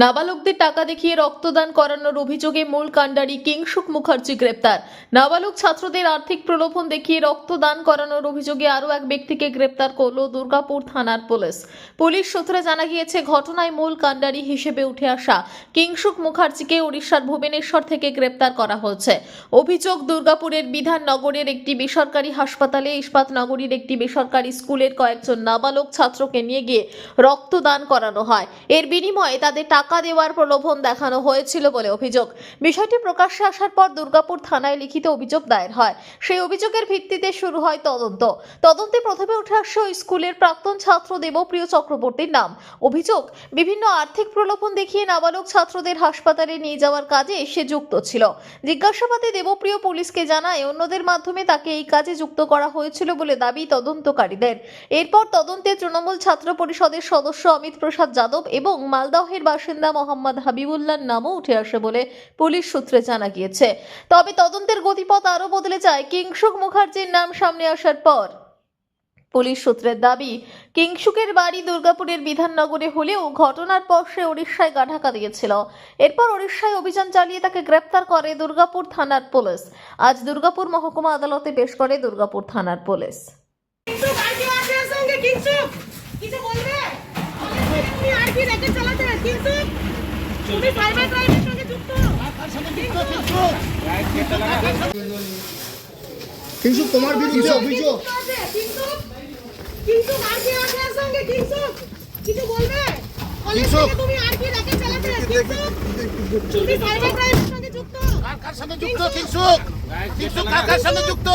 নাবালকদের টাকা দেখিয়ে রক্তদান করানোর অভিযোগে মূল কাণ্ডারি কিংসুক মুখার্জি গ্রেপ্তার। নাবালক ছাত্রদের আর্থিক প্রলোভন দেখিয়ে রক্তদান করানোর অভিযোগে আরও এক ব্যক্তিকে গ্রেপ্তার করল দুর্গাপুর থানার পুলিশ। পুলিশ সূত্রে জানা গিয়েছে, ঘটনায় মূল কাণ্ডারি হিসেবে উঠে আসা কিংসুক মুখার্জিকে ওড়িশার ভুবনেশ্বর থেকে গ্রেপ্তার করা হয়েছে। অভিযোগ, দুর্গাপুরের বিধাননগরের একটি বেসরকারি হাসপাতালে ইস্পাতনগরীর একটি বেসরকারি স্কুলের কয়েকজন নাবালক ছাত্রকে নিয়ে গিয়ে রক্তদান করানো হয়। এর বিনিময়ে তাদের টাকা দেওয়ার প্রলোভন দেখানো হয়েছিল বলে অভিযোগ। বিষয়টি প্রকাশ্যে আসার পর দুর্গাপুর থানায় লিখিত অভিযোগ দায়ের হয়। সেই অভিযোগের ভিত্তিতে শুরু হয় তদন্তে প্রথমে উঠে আসে ওই স্কুলের প্রাক্তন ছাত্র দেবপ্রিয় চক্রবর্তীর নাম। অভিযোগ, বিভিন্ন আর্থিক প্রলোভন দেখিয়ে নাবালক ছাত্রদের হাসপাতালে নিয়ে যাওয়ার কাজে সে যুক্ত ছিল। জিজ্ঞাসাবাদে দেবপ্রিয় পুলিশকে জানায় অন্যদের মাধ্যমে তাকে এই কাজে যুক্ত করা হয়েছিল বলে দাবি তদন্তকারীদের। এরপর তদন্তে তৃণমূল ছাত্র পরিষদের সদস্য অমিত প্রসাদ যাদব এবং মালদহের বাসিন্দা মোহাম্মদ হাবিবুল্লাহর নামও উঠে আসে বলে পুলিশ সূত্রে জানা গিয়েছে। তবে তদন্তের গতিপথ আরও বদলে যায় কিংসুক মুখার্জির নাম সামনে আসার পর। পুলিশ সূত্রের দাবি, কিংসুকের বাড়ি দুর্গাপুরের বিধাননগরে হলেও ঘটনার পর সে ওড়িশায় গা ঢাকা দিয়েছিল। এরপর ওড়িশায় অভিযান চালিয়ে তাকে গ্রেপ্তার করে দুর্গাপুর থানার পুলিশ। আজ দুর্গাপুর মহকুমা আদালতে পেশ করে দুর্গাপুর থানার পুলিশ। কিন্তু তোমার বিরুদ্ধে অভিযোগ কিন্তু মার্কি আসার সঙ্গে কিন্তু কিছু বলবে কলেজ থেকে তুমি আর কি রেখে চালাতে কিন্তু তুমি সাইবার ক্রাইমের সঙ্গে যুক্ত কার সঙ্গে যুক্ত কিংসুক কার সঙ্গে যুক্ত